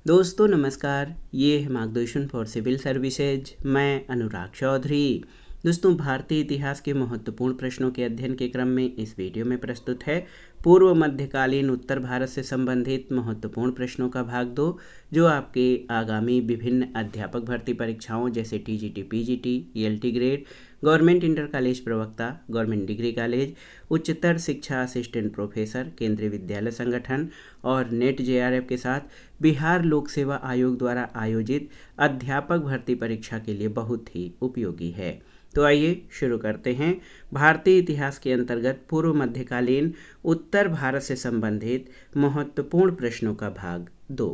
दोस्तों नमस्कार, ये है मार्गदर्शन फॉर सिविल सर्विसेज। मैं अनुराग चौधरी। दोस्तों, भारतीय इतिहास के महत्वपूर्ण प्रश्नों के अध्ययन के क्रम में इस वीडियो में प्रस्तुत है पूर्व मध्यकालीन उत्तर भारत से संबंधित महत्वपूर्ण प्रश्नों का भाग 2, जो आपके आगामी विभिन्न अध्यापक भर्ती परीक्षाओं जैसे TGT, PGT, ELT grade, government inter college प्रवक्ता, गवर्नमेंट डिग्री कॉलेज, उच्चतर शिक्षा असिस्टेंट प्रोफेसर, केंद्रीय विद्यालय संगठन और नेट जेआरएफ के साथ बिहार लोक सेवा आयोग द्वारा आयोजित अध्यापक भर्ती परीक्षा के लिए बहुत ही उपयोगी है। तो आइए शुरू करते हैं भारतीय इतिहास के अंतर्गत पूर्व मध्यकालीन उत्तर भारत से संबंधित महत्वपूर्ण प्रश्नों का भाग 2।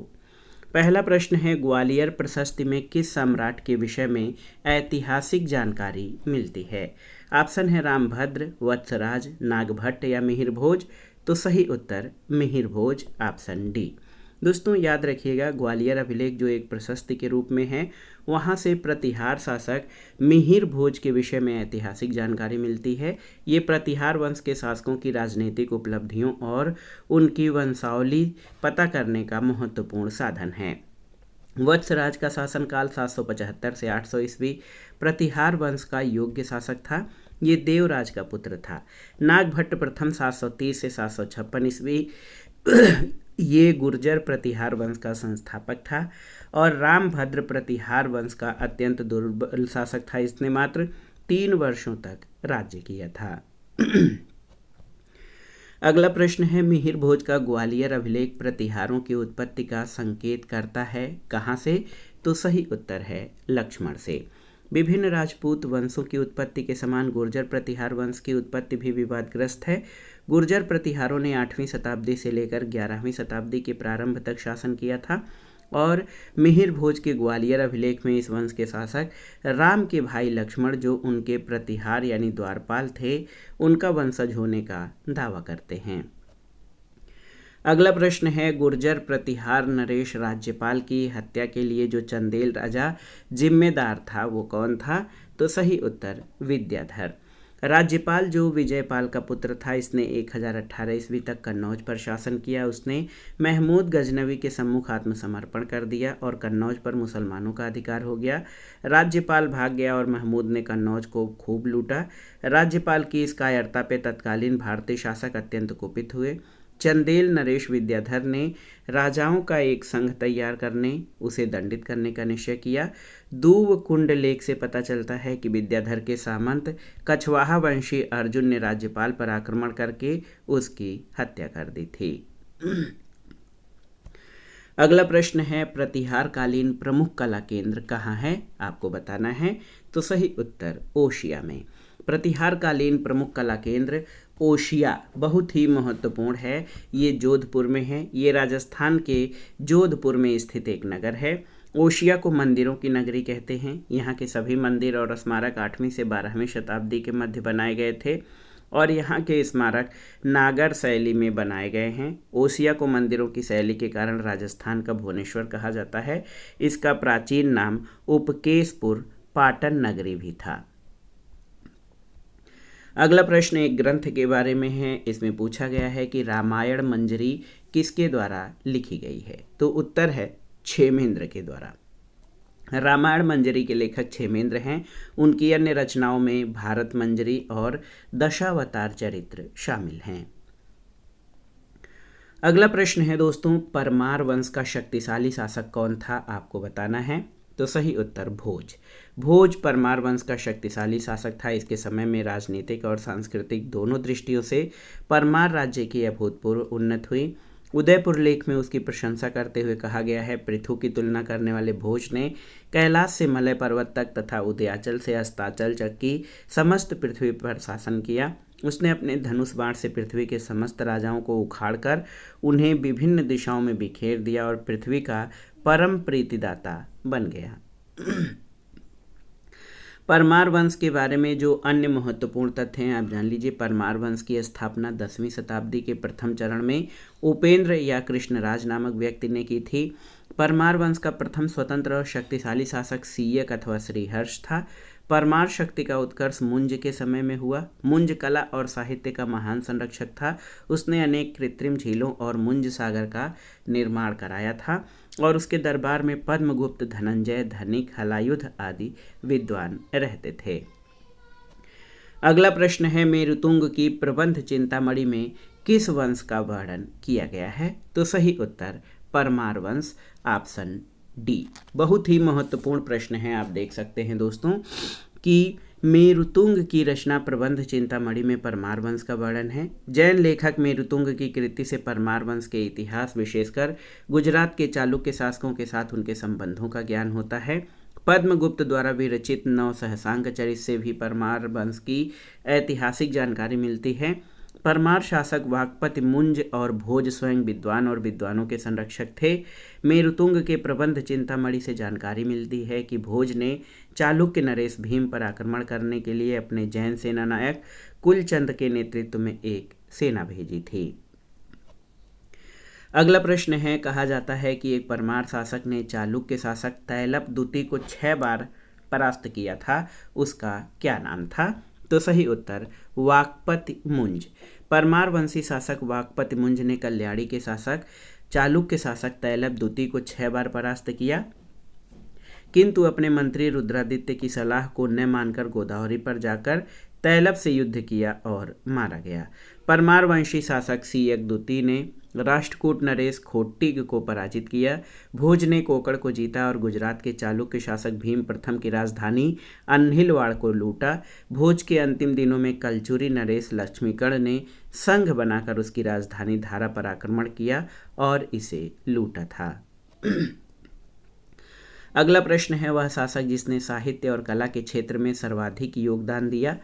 पहला प्रश्न है, ग्वालियर प्रशस्ति में किस सम्राट के विषय में ऐतिहासिक जानकारी मिलती है? ऑप्शन है रामभद्र, वत्सराज, नागभट्ट या मिहिर भोज। तो सही उत्तर मिहिर भोज, ऑप्शन डी। दोस्तों याद रखिएगा, ग्वालियर अभिलेख जो एक प्रशस्ति के रूप में है, वहाँ से प्रतिहार शासक मिहिर भोज के विषय में ऐतिहासिक जानकारी मिलती है। ये प्रतिहार वंश के शासकों की राजनीतिक उपलब्धियों और उनकी वंशावली पता करने का महत्वपूर्ण साधन है। वत्सराज का शासनकाल 775 से 800 ईस्वी प्रतिहार वंश का योग्य शासक था। ये देवराज का पुत्र था। नागभट्ट प्रथम 730 से 756 ईस्वी ये गुर्जर प्रतिहार वंश का संस्थापक था। और रामभद्र प्रतिहार वंश का अत्यंत दुर्बल शासक था। इसने मात्र 3 वर्षों तक राज्य किया था। अगला प्रश्न है, मिहिर भोज का ग्वालियर अभिलेख प्रतिहारों की उत्पत्ति का संकेत करता है, कहाँ से? तो सही उत्तर है लक्ष्मण से। विभिन्न राजपूत वंशों की उत्पत्ति के समान गुर्जर प्रतिहार वंश की उत्पत्ति भी विवादग्रस्त है। गुर्जर प्रतिहारों ने 8वीं शताब्दी से लेकर 11वीं शताब्दी के प्रारंभ तक शासन किया था और मिहिर भोज के ग्वालियर अभिलेख में इस वंश के शासक राम के भाई लक्ष्मण, जो उनके प्रतिहार यानी द्वारपाल थे, उनका वंशज होने का दावा करते हैं। अगला प्रश्न है, गुर्जर प्रतिहार नरेश राज्यपाल की हत्या के लिए जो चंदेल राजा जिम्मेदार था वो कौन था? तो सही उत्तर विद्याधर। राज्यपाल जो विजयपाल का पुत्र था, इसने 1018 ईस्वी तक कन्नौज पर शासन किया। उसने महमूद गजनवी के सम्मुख आत्मसमर्पण कर दिया और कन्नौज पर मुसलमानों का अधिकार हो गया। राज्यपाल भाग गया और महमूद ने कन्नौज को खूब लूटा। राज्यपाल की इस कायरता पे तत्कालीन भारतीय शासक अत्यंत कुपित हुए। चंदेल नरेश विद्याधर ने राजाओं का एक संघ तैयार करने, उसे दंडित करने का निश्चय किया। दूव कुंड लेख से पता चलता है कि विद्याधर के सामंत कछवाहा वंशी अर्जुन ने राज्यपाल पर आक्रमण करके उसकी हत्या कर दी थी। अगला प्रश्न है, प्रतिहार कालीन प्रमुख कला केंद्र कहाँ है? आपको बताना है। तो सही उत्तर ओशिया में। प्रतिहार कालीन प्रमुख कला केंद्र ओशिया बहुत ही महत्वपूर्ण है। ये जोधपुर में है। ये राजस्थान के जोधपुर में स्थित एक नगर है। ओशिया को मंदिरों की नगरी कहते हैं। यहाँ के सभी मंदिर और स्मारक 8वीं से 12वीं शताब्दी के मध्य बनाए गए थे और यहाँ के स्मारक नागर शैली में बनाए गए हैं। ओसिया को मंदिरों की शैली के कारण राजस्थान का भुवनेश्वर कहा जाता है। इसका प्राचीन नाम उपकेशपुर पाटन नगरी भी था। अगला प्रश्न एक ग्रंथ के बारे में है। इसमें पूछा गया है कि रामायण मंजरी किसके द्वारा लिखी गई है? तो उत्तर है क्षेमेंद्र के द्वारा। रामायण मंजरी के लेखक क्षेमेंद्र हैं। उनकी अन्य रचनाओं में भारत मंजरी और दशावतार चरित्र शामिल हैं। अगला प्रश्न है दोस्तों, परमार वंश का शक्तिशाली शासक कौन था? आपको बताना है। तो सही उत्तर भोज। भोज परमार वंश का शक्तिशाली शासक था। इसके समय में राजनीतिक और सांस्कृतिक दोनों दृष्टियों से परमार राज्य की अभूतपूर्व उन्नति हुई। उदयपुर लेख में उसकी प्रशंसा करते हुए कहा गया है, पृथु की तुलना करने वाले भोज ने कैलाश से मलय पर्वत तक तथा उदयाचल से अस्ताचल तक की समस्त पृथ्वी पर शासन किया। उसने अपने धनुष बाण से पृथ्वी के समस्त राजाओं को उखाड़कर उन्हें विभिन्न दिशाओं में बिखेर दिया और पृथ्वी का परम प्रीतिदाता बन गया। परमार वंश के बारे में जो अन्य महत्वपूर्ण तथ्य हैं आप जान लीजिए। परमार वंश की स्थापना 10वीं शताब्दी के प्रथम चरण में उपेंद्र या कृष्णराज नामक व्यक्ति ने की थी। परमार वंश का प्रथम स्वतंत्र और शक्तिशाली शासक सीयक अथवा श्रीहर्ष था। परमार शक्ति का उत्कर्ष मुंज के समय में हुआ। मुंज कला और साहित्य का महान संरक्षक था। उसने अनेक कृत्रिम झीलों और मुंज सागर का निर्माण कराया था और उसके दरबार में पद्मगुप्त, धनंजय, धनिक, हलायुध आदि विद्वान रहते थे। अगला प्रश्न है, मेरुतुंग की प्रबंध चिंतामणि में किस वंश का वर्णन किया गया है? तो सही उत्तर परमार वंश, ऑप्शन डी। बहुत ही महत्वपूर्ण प्रश्न है। आप देख सकते हैं दोस्तों कि मेरुतुंग की रचना प्रबंध चिंतामणि में परमार वंश का वर्णन है। जैन लेखक मेरुतुंग की कृति से परमार वंश के इतिहास, विशेषकर गुजरात के चालुक्य शासकों के साथ उनके संबंधों का ज्ञान होता है। पद्मगुप्त द्वारा विरचित नव सहसांक चरित से भी परमार वंश की ऐतिहासिक जानकारी मिलती है। परमार शासक वाकपति मुंज और भोज स्वयं विद्वान और विद्वानों के संरक्षक थे। मेरुतुंग के प्रबंध चिंतामणि से जानकारी मिलती है कि भोज ने चालुक्य नरेश भीम पर आक्रमण करने के लिए अपने जैन सेनानायक कुलचंद के नेतृत्व में एक सेना भेजी थी। अगला प्रश्न है, कहा जाता है कि एक परमार शासक ने चालुक्य शासक तैलप द्वितीय को 6 बार परास्त किया था। उसका क्या नाम था? तो सही उत्तर वाकपति मुंज। परमार वंशी शासक वाकपति मुंज ने कल्याणी के शासक चालुक्य शासक तैलप द्वितीय को 6 बार परास्त किया, किंतु अपने मंत्री रुद्रादित्य की सलाह को न मानकर गोदावरी पर जाकर तैलप से युद्ध किया और मारा गया। परमार वंशी शासक सीयक द्वितीय ने राष्ट्रकूट नरेश खोट्टिग को पराजित किया। भोज ने कोकण को जीता और गुजरात के चालुक्य शासक भीम प्रथम की राजधानी अन्हिलवाड़ को लूटा। भोज के अंतिम दिनों में कलचुरी नरेश लक्ष्मीकर्ण ने संघ बनाकर उसकी राजधानी धारा पर आक्रमण किया और इसे लूटा था। अगला प्रश्न है, वह शासक जिसने साहित्य और कला के क्षेत्र में सर्वाधिक योगदान दिया?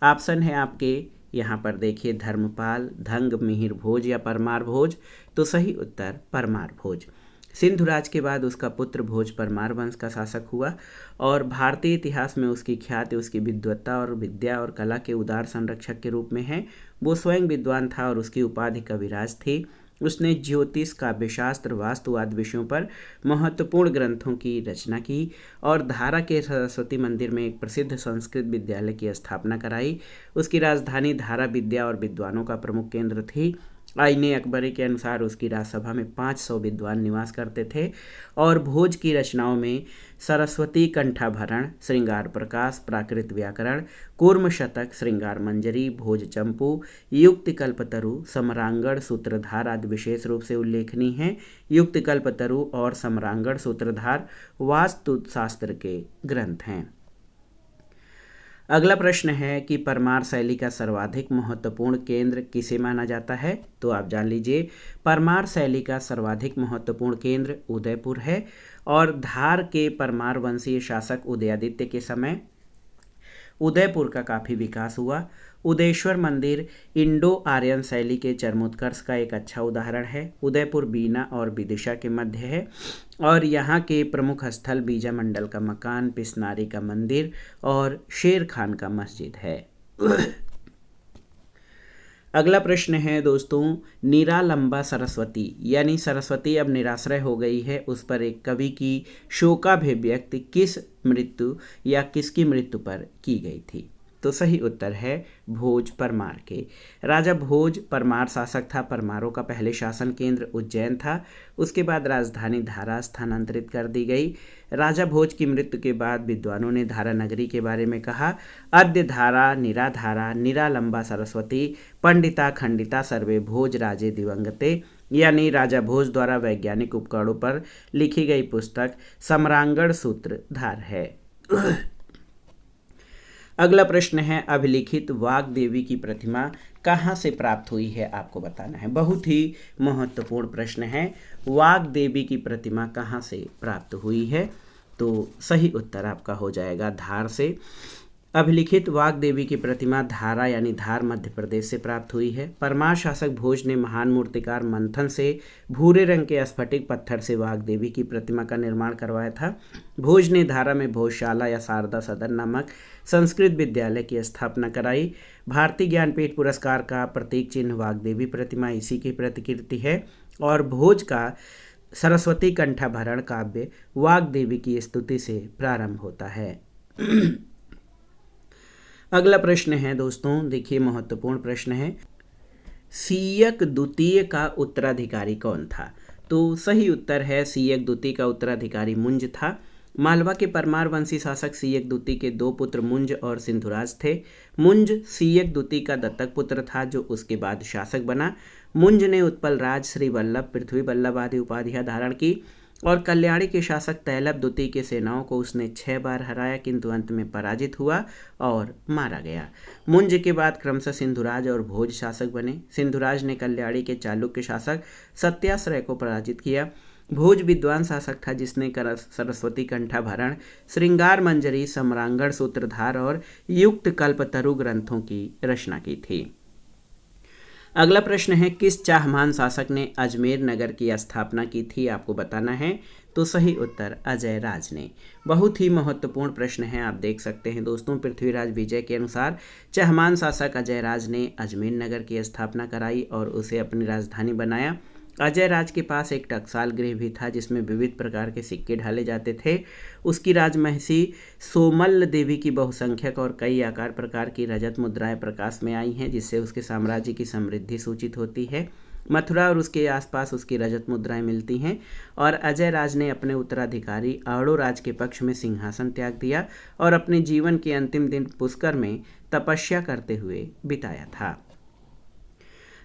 ऑप्शन है आपके यहाँ पर देखिए, धर्मपाल, धंग मिहिर भोज या परमार भोज। तो सही उत्तर परमार भोज। सिंधुराज के बाद उसका पुत्र भोज परमार वंश का शासक हुआ और भारतीय इतिहास में उसकी ख्याति उसकी विद्वत्ता और विद्या और कला के उदार संरक्षक के रूप में है। वो स्वयं विद्वान था और उसकी उपाधि कविराज थी। उसने ज्योतिष, काव्यशास्त्र, वास्तु आदि विषयों पर महत्वपूर्ण ग्रंथों की रचना की और धारा के सरस्वती मंदिर में एक प्रसिद्ध संस्कृत विद्यालय की स्थापना कराई। उसकी राजधानी धारा विद्या और विद्वानों का प्रमुख केंद्र थी। आईने अकबरी के अनुसार उसकी राजसभा में 500 विद्वान निवास करते थे और भोज की रचनाओं में सरस्वती कंठाभरण, श्रृंगार प्रकाश, प्राकृत व्याकरण, कूर्म शतक, श्रृंगार मंजरी, भोज चंपू, युक्ति कल्पतरु, समरांगण, सूत्रधार आदि विशेष रूप से उल्लेखनीय हैं। युक्ति कल्पतरु और समरांगण सूत्रधार वास्तु शास्त्र के ग्रंथ हैं। अगला प्रश्न है कि परमार शैली का सर्वाधिक महत्वपूर्ण केंद्र किसे माना जाता है? तो आप जान लीजिए, परमार शैली का सर्वाधिक महत्वपूर्ण केंद्र उदयपुर है और धार के परमार वंशीय शासक उदयादित्य के समय उदयपुर का काफ़ी विकास हुआ। उदयेश्वर मंदिर इंडो आर्यन शैली के चरमोत्कर्ष का एक अच्छा उदाहरण है। उदयपुर बीना और विदिशा के मध्य है और यहाँ के प्रमुख स्थल बीजा मंडल का मकान, पिसनारी का मंदिर और शेर खान का मस्जिद है। अगला प्रश्न है दोस्तों, निरालंबा सरस्वती यानी सरस्वती अब निराश्रय हो गई है, उस पर एक कवि की शोकाभिव्यक्ति किस मृत्यु या किसकी मृत्यु पर की गई थी? तो सही उत्तर है भोज परमार के। राजा भोज परमार शासक था। परमारों का पहले शासन केंद्र उज्जैन था। उसके बाद राजधानी धारा स्थानांतरित कर दी गई। राजा भोज की मृत्यु के बाद विद्वानों ने धारा नगरी के बारे में कहा, अद्य धारा निराधारा निरालंबा सरस्वती पंडिता खंडिता सर्वे भोज राजे दिवंगते, यानी राजा भोज द्वारा वैज्ञानिक उपकरणों पर लिखी गई पुस्तक समरांगण सूत्रधार है। अगला प्रश्न है, अभिलिखित वाग देवी की प्रतिमा कहाँ से प्राप्त हुई है? आपको बताना है। बहुत ही महत्वपूर्ण प्रश्न है। वाग देवी की प्रतिमा कहाँ से प्राप्त हुई है? तो सही उत्तर आपका हो जाएगा धार से। अभिलिखित वाग देवी की प्रतिमा धारा यानी धार मध्य प्रदेश से प्राप्त हुई है। परमार शासक भोज ने महान मूर्तिकार मंथन से भूरे रंग के स्फटिक पत्थर से वाग देवी की प्रतिमा का निर्माण करवाया था। भोज ने धारा में भोजशाला या शारदा सदन नामक संस्कृत विद्यालय की स्थापना कराई। भारतीय ज्ञानपीठ पुरस्कार का प्रतीक चिन्ह वाग देवी प्रतिमा इसी की प्रतिकृति है और भोज का सरस्वती कंठाभरण काव्य वाग देवी की स्तुति से प्रारंभ होता है। अगला प्रश्न है दोस्तों, देखिए महत्वपूर्ण प्रश्न है, सीयक द्वितीय का उत्तराधिकारी कौन था? तो सही उत्तर है सीयक द्वितीय का उत्तराधिकारी मुंज था। मालवा के परमार वंशी शासक सीयक द्वितीय के दो पुत्र मुंज और सिंधुराज थे। मुंज सीयक द्वितीय का दत्तक पुत्र था जो उसके बाद शासक बना। मुंज ने उत्पल राज, श्री वल्लभ, पृथ्वी वल्लभ आदि उपाधियां धारण की और कल्याणी के शासक तैलभ द्वितीय के सेनाओं को उसने 6 बार हराया, किंतु अंत में पराजित हुआ और मारा गया। मुंज के बाद क्रमशः सिंधुराज और भोज शासक बने। सिंधुराज ने कल्याणी के चालुक्य शासक सत्याश्रय को पराजित किया। भोज विद्वान शासक था जिसने सरस्वती कंठाभरण, श्रृंगार मंजरी, सम्रांगण सूत्रधार और युक्त कल्पतरु ग्रंथों की रचना की थी। अगला प्रश्न है, किस चाहमान शासक ने अजमेर नगर की स्थापना की थी? आपको बताना है। तो सही उत्तर अजय राज ने। बहुत ही महत्वपूर्ण प्रश्न है, आप देख सकते हैं दोस्तों। पृथ्वीराज विजय के अनुसार चाहमान शासक अजय राज ने अजमेर नगर की स्थापना कराई और उसे अपनी राजधानी बनाया। अजय राज के पास एक टकसाल गृह भी था जिसमें विविध प्रकार के सिक्के ढाले जाते थे। उसकी राजमहिषी सोमल्ल देवी की बहुसंख्यक और कई आकार प्रकार की रजत मुद्राएं प्रकाश में आई हैं, जिससे उसके साम्राज्य की समृद्धि सूचित होती है। मथुरा और उसके आसपास उसकी रजत मुद्राएं मिलती हैं और अजय राज ने अपने उत्तराधिकारी आड़ोराज के पक्ष में सिंहासन त्याग दिया और अपने जीवन के अंतिम दिन पुष्कर में तपस्या करते हुए बिताया था।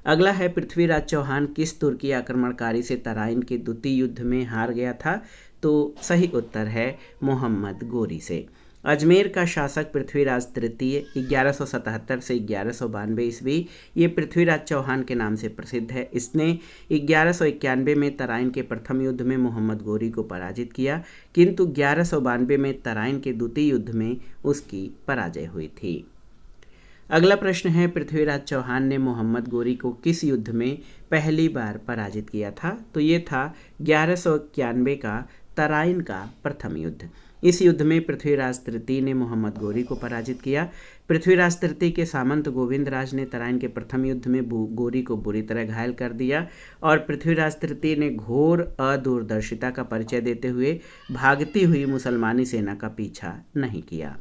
अगला है, पृथ्वीराज चौहान किस तुर्की आक्रमणकारी से तराइन के द्वितीय युद्ध में हार गया था? तो सही उत्तर है मोहम्मद गोरी से। अजमेर का शासक पृथ्वीराज तृतीय 1177 से 1192 ईस्वी, ये पृथ्वीराज चौहान के नाम से प्रसिद्ध है। इसने 1191 में तराइन के प्रथम युद्ध में मोहम्मद गोरी को पराजित किया, किंतु 1192 में तराइन के द्वितीय युद्ध में उसकी पराजय हुई थी। अगला प्रश्न है, पृथ्वीराज चौहान ने मोहम्मद गोरी को किस युद्ध में पहली बार पराजित किया था? तो ये था 1191 का तराइन का प्रथम युद्ध। इस युद्ध में पृथ्वीराज तृतीय ने मोहम्मद गोरी को पराजित किया। पृथ्वीराज तृतीय के सामंत गोविंद राज ने तराइन के प्रथम युद्ध में गोरी को बुरी तरह घायल कर दिया और पृथ्वीराज तृतीय ने घोर अदूरदर्शिता का परिचय देते हुए भागती हुई मुसलमानी सेना का पीछा नहीं किया।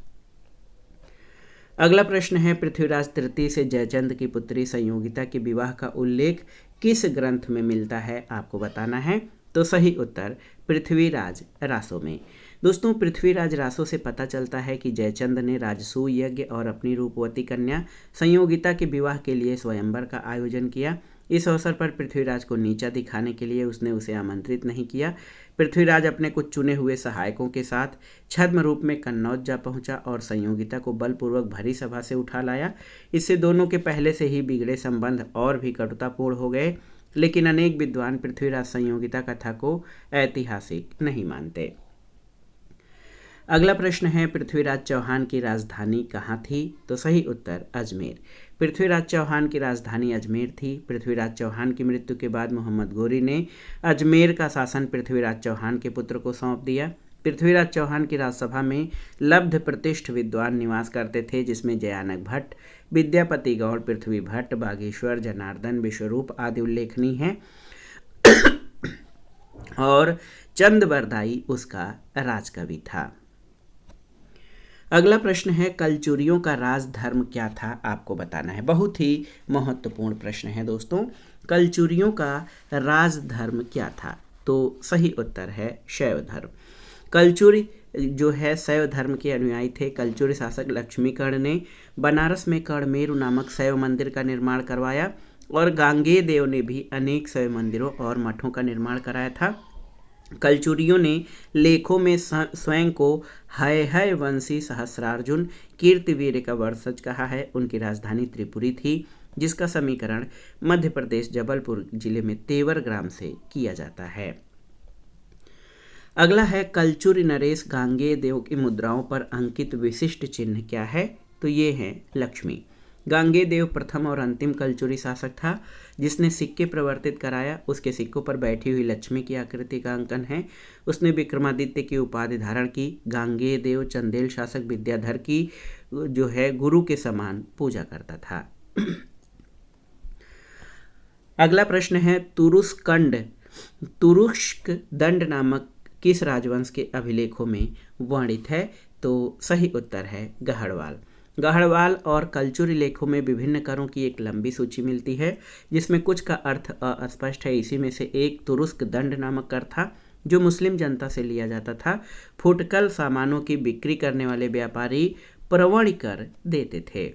अगला प्रश्न है, पृथ्वीराज तृतीय से जयचंद की पुत्री संयोगिता के विवाह का उल्लेख किस ग्रंथ में मिलता है? आपको बताना है। तो सही उत्तर पृथ्वीराज रासो में। दोस्तों, पृथ्वीराज रासो से पता चलता है कि जयचंद ने राजसूय यज्ञ और अपनी रूपवती कन्या संयोगिता के विवाह के लिए स्वयंवर का आयोजन किया। इस अवसर पर पृथ्वीराज को नीचा दिखाने के लिए उसने उसे आमंत्रित नहीं किया। पृथ्वीराज अपने कुछ चुने हुए सहायकों के साथ छद्म रूप में कन्नौज जा पहुंचा और संयोगिता को बलपूर्वक भरी सभा से उठा लाया। इससे दोनों के पहले से ही बिगड़े संबंध और भी कटुतापूर्ण हो गए, लेकिन अनेक विद्वान पृथ्वीराज संयोगिता कथा को ऐतिहासिक नहीं मानते। अगला प्रश्न है, पृथ्वीराज चौहान की राजधानी कहाँ थी? तो सही उत्तर अजमेर। पृथ्वीराज चौहान की राजधानी अजमेर थी। पृथ्वीराज चौहान की मृत्यु के बाद मोहम्मद गोरी ने अजमेर का शासन पृथ्वीराज चौहान के पुत्र को सौंप दिया। पृथ्वीराज चौहान की राजसभा में लब्ध प्रतिष्ठ विद्वान निवास करते थे, जिसमें जयानक भट्ट, विद्यापति गौड़, पृथ्वी भट्ट, बागेश्वर, जनार्दन, विश्वरूप आदि उल्लेखनीय हैं और चंदबरदाई उसका राजकवि था। अगला प्रश्न है, कलचुरियों का राजधर्म क्या था? आपको बताना है। बहुत ही महत्वपूर्ण प्रश्न है दोस्तों। कलचुरियों का राजधर्म क्या था? तो सही उत्तर है शैव धर्म। कलचुरी जो है शैव धर्म के अनुयायी थे। कलचुरी शासक लक्ष्मीकर्ण ने बनारस में कणमेरु नामक शैव मंदिर का निर्माण करवाया और गांगेय देव ने भी अनेक शैव मंदिरों और मठों का निर्माण कराया था। कलचुरियों ने लेखों में स्वयं को हय हय वंशी सहस्रार्जुन कीर्तिवीर का वंशज कहा है। उनकी राजधानी त्रिपुरी थी, जिसका समीकरण मध्य प्रदेश जबलपुर जिले में तेवर ग्राम से किया जाता है। अगला है, कलचुरी नरेश गांगेय देव की मुद्राओं पर अंकित विशिष्ट चिन्ह क्या है? तो ये है लक्ष्मी। गांगेय देव प्रथम और अंतिम कलचुरी शासक था जिसने सिक्के प्रवर्तित कराया। उसके सिक्कों पर बैठी हुई लक्ष्मी की आकृति का अंकन है। उसने विक्रमादित्य की उपाधि धारण की। गांगेय देव चंदेल शासक विद्याधर की जो है गुरु के समान पूजा करता था। अगला प्रश्न है, तुरुष्क दंड नामक किस राजवंश के अभिलेखों में वर्णित है? तो सही उत्तर है गहड़वाल। गढ़वाल और कलचुरी लेखों में विभिन्न करों की एक लंबी सूची मिलती है, जिसमें कुछ का अर्थ अस्पष्ट है। इसी में से एक तुरुस्क दंड नामक कर था, जो मुस्लिम जनता से लिया जाता था। फुटकल सामानों की बिक्री करने वाले व्यापारी प्रवण कर देते थे।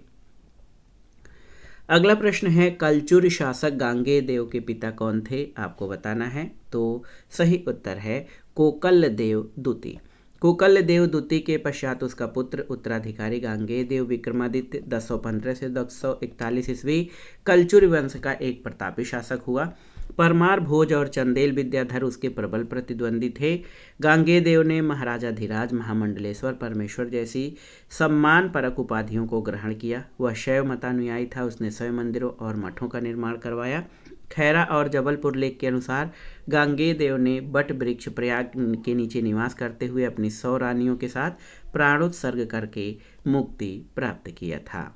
अगला प्रश्न है, कलचुरी शासक गांगेय देव के पिता कौन थे? आपको बताना है। तो सही उत्तर है कोकल देव द्वितीय। कोकल देव द्वितीय के पश्चात उसका पुत्र उत्तराधिकारी गांगेय देव विक्रमादित्य 1015 से 1041 ईस्वी कलचुरी वंश का एक प्रतापी शासक हुआ। परमार भोज और चंदेल विद्याधर उसके प्रबल प्रतिद्वंदी थे। गांगेय देव ने महाराजाधिराज, महामंडलेश्वर, परमेश्वर जैसी सम्मानपरक उपाधियों को ग्रहण किया। वह शैव मतानुयायी था। उसने शैव मंदिरों और मठों का निर्माण करवाया। खैरा और जबलपुर लेख के अनुसार गांगेय देव ने बट वृक्ष प्रयाग के नीचे निवास करते हुए अपनी 100 रानियों के साथ प्राणोत्सर्ग करके मुक्ति प्राप्त किया था।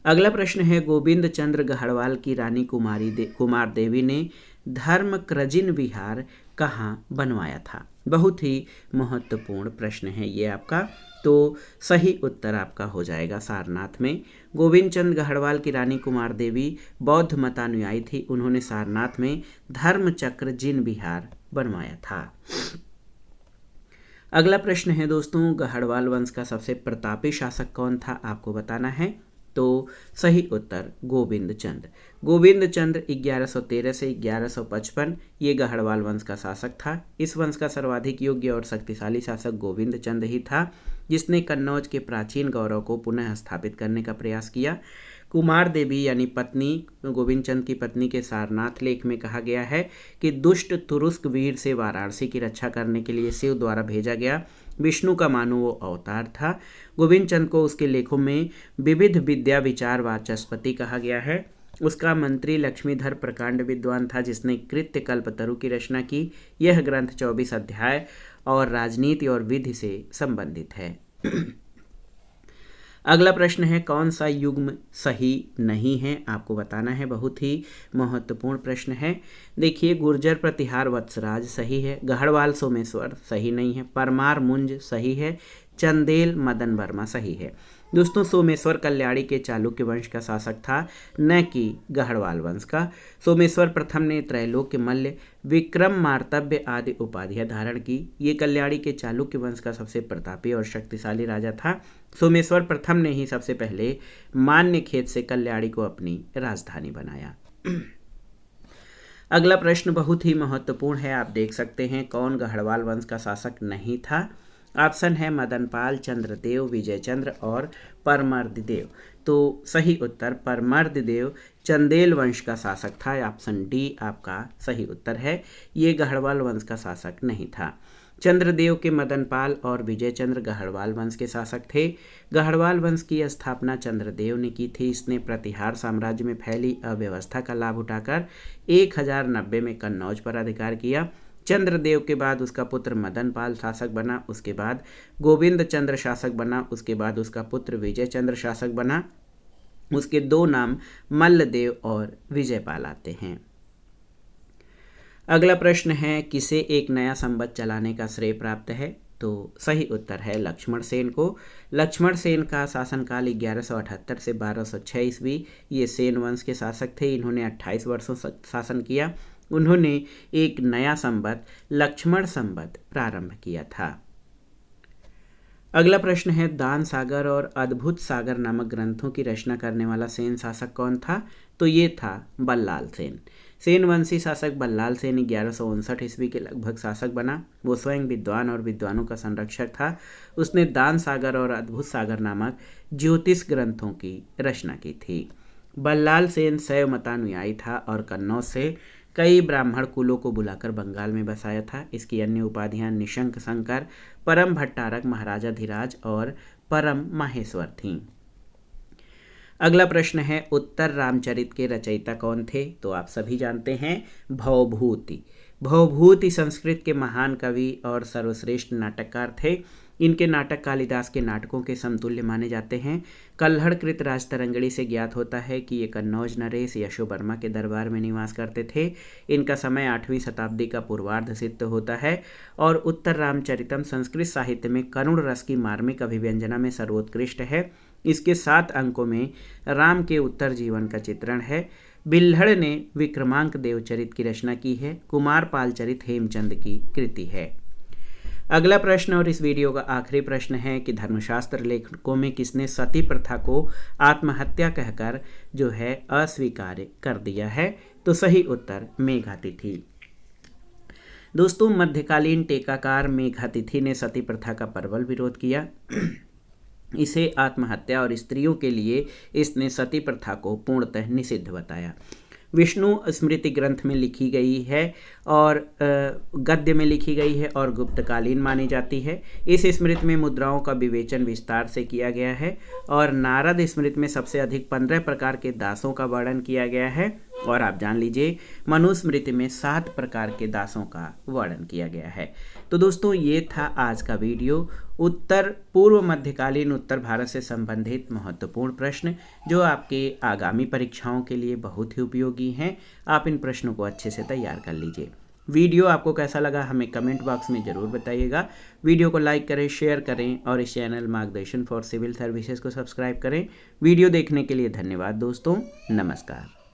अगला प्रश्न है, गोविंद चंद्र गढ़वाल की रानी कुमार देवी ने धर्मक्रजिन विहार कहाँ बनवाया था? बहुत ही महत्वपूर्ण प्रश्न है ये आपका। तो सही उत्तर आपका हो जाएगा सारनाथ में। गोविंद चंद्र गढ़वाल की रानी कुमार देवी बौद्ध मतानुयायी थी। उन्होंने सारनाथ में धर्मचक्र जिन विहार बनवाया था। अगला प्रश्न है दोस्तों, गढ़वाल वंश का सबसे प्रतापी शासक कौन था? आपको बताना है। तो सही उत्तर गोविंद चंद्र। गोविंद चंद्र 1113 से 1155 ये गढ़वाल वंश का शासक था। इस वंश का सर्वाधिक योग्य और शक्तिशाली शासक गोविंद चंद्र ही था, जिसने कन्नौज के प्राचीन गौरव को पुनः स्थापित करने का प्रयास किया। कुमार देवी यानी पत्नी, गोविंद चंद्र की पत्नी के सारनाथ लेख में कहा गया है कि दुष्ट तुरुस्क वीर से वाराणसी की रक्षा करने के लिए शिव द्वारा भेजा गया विष्णु का मानो वो अवतार था। गोविंद चंद्र को उसके लेखों में विविध विद्या विचार वाचस्पति कहा गया है। उसका मंत्री लक्ष्मीधर प्रकांड विद्वान था, जिसने कृत्य कल्पतरु की रचना की। यह ग्रंथ 24 अध्याय और राजनीति और विधि से संबंधित है। अगला प्रश्न है, कौन सा युग्म सही नहीं है? आपको बताना है। बहुत ही महत्वपूर्ण प्रश्न है। देखिए, गुर्जर प्रतिहार वत्सराज सही है, गढ़वाल सोमेश्वर सही नहीं है, परमार मुंज सही है, चंदेल मदन वर्मा सही है। दोस्तों, सोमेश्वर कल्याणी के चालुक्य वंश का शासक था, न कि गढ़वाल वंश का। सोमेश्वर प्रथम ने त्रैलोक्य मल्ल, विक्रम मार्तव्य आदि उपाधियां धारण की। ये कल्याणी के चालुक्य वंश का सबसे प्रतापी और शक्तिशाली राजा था। सोमेश्वर प्रथम ने ही सबसे पहले मान्य खेत से कल्याणी को अपनी राजधानी बनाया। अगला प्रश्न बहुत ही महत्वपूर्ण है। आप देख सकते हैं, कौन गढ़वाल वंश का शासक नहीं था? ऑप्शन है मदनपाल, चंद्रदेव, विजयचंद्र और परमर्ददेव। तो सही उत्तर परमर्ददेव चंदेल वंश का शासक था। ऑप्शन डी आपका सही उत्तर है। ये गढ़वाल वंश का शासक नहीं था। चंद्रदेव के मदनपाल और विजयचंद्र गढ़वाल वंश के शासक थे। गढ़वाल वंश की स्थापना चंद्रदेव ने की थी। इसने प्रतिहार साम्राज्य में फैली अव्यवस्था का लाभ उठाकर 1090 में कन्नौज पर अधिकार किया। चंद्रदेव के बाद उसका पुत्र मदनपाल शासक बना, उसके बाद गोविंद चंद्र शासक बना, उसके बाद उसका पुत्र विजयचंद्र शासक बना। उसके दो नाम मल्लदेव और विजयपाल आते हैं। अगला प्रश्न है, किसे एक नया संवत चलाने का श्रेय प्राप्त है? तो सही उत्तर है लक्ष्मण सेन को। लक्ष्मण सेन का शासनकाल 1178 से 1206 ईस्वी। ये सेन वंश के शासक थे। इन्होंने 28 वर्षों शासन किया। उन्होंने एक नया संवत लक्ष्मण संवत प्रारंभ किया था। अगला प्रश्न है, दान सागर और अद्भुत सागर नामक ग्रंथों की रचना करने वाला सेन शासक कौन था? तो ये था बल्लाल सेन। सेन वंशी शासक बल्लाल सेन 1159 ईस्वी के लगभग शासक बना। वो स्वयं विद्वान और विद्वानों का संरक्षक था। उसने दान सागर और अद्भुत सागर नामक ज्योतिष ग्रंथों की रचना की थी। बल्लाल सेन शैव मतानुयायी था और कन्नौज से कई ब्राह्मण कुलों को बुलाकर बंगाल में बसाया था। इसकी अन्य उपाधियां निशंक शंकर, परम भट्टारक, महाराजाधिराज और परम माहेश्वर थीं। अगला प्रश्न है, उत्तर रामचरित के रचयिता कौन थे? तो आप सभी जानते हैं, भवभूति। भवभूति संस्कृत के महान कवि और सर्वश्रेष्ठ नाटककार थे। इनके नाटक कालिदास के नाटकों के समतुल्य माने जाते हैं। कल्हड़कृत राजतरंगिणी से ज्ञात होता है कि ये कन्नौज नरेश यशोवर्मा के दरबार में निवास करते थे। इनका समय 8वीं शताब्दी का पूर्वार्ध सिद्ध होता है और उत्तर रामचरितम संस्कृत साहित्य में करुण रस की मार्मिक अभिव्यंजना में सर्वोत्कृष्ट है। इसके 7 अंकों में राम के उत्तर जीवन का चित्रण है। बिल्हड़ ने विक्रमांक देवचरित की रचना की है। कुमारपाल चरित हेमचंद की कृति है। अगला प्रश्न और इस वीडियो का आखिरी प्रश्न है कि धर्मशास्त्र लेखकों में किसने सती प्रथा को आत्महत्या कहकर जो है अस्वीकार कर दिया है? तो सही उत्तर मेघातिथि। दोस्तों, मध्यकालीन टीकाकार मेघातिथि ने सती प्रथा का प्रबल विरोध किया। इसे आत्महत्या और स्त्रियों के लिए इसने सती प्रथा को पूर्णतः निषिद्ध बताया। विष्णु स्मृति ग्रंथ में लिखी गई है और गद्य में लिखी गई है और गुप्तकालीन मानी जाती है। इस स्मृति में मुद्राओं का विवेचन विस्तार से किया गया है और नारद स्मृति में सबसे अधिक 15 प्रकार के दासों का वर्णन किया गया है और आप जान लीजिए मनुस्मृति में 7 प्रकार के दासों का वर्णन किया गया है। तो दोस्तों, ये था आज का वीडियो। पूर्व मध्यकालीन उत्तर भारत से संबंधित महत्वपूर्ण प्रश्न जो आपके आगामी परीक्षाओं के लिए बहुत ही उपयोगी हैं। आप इन प्रश्नों को अच्छे से तैयार कर लीजिए। वीडियो आपको कैसा लगा हमें कमेंट बॉक्स में ज़रूर बताइएगा। वीडियो को लाइक करें, शेयर करें और इस चैनल मार्गदर्शन फॉर सिविल सर्विसेज को सब्सक्राइब करें। वीडियो देखने के लिए धन्यवाद दोस्तों। नमस्कार।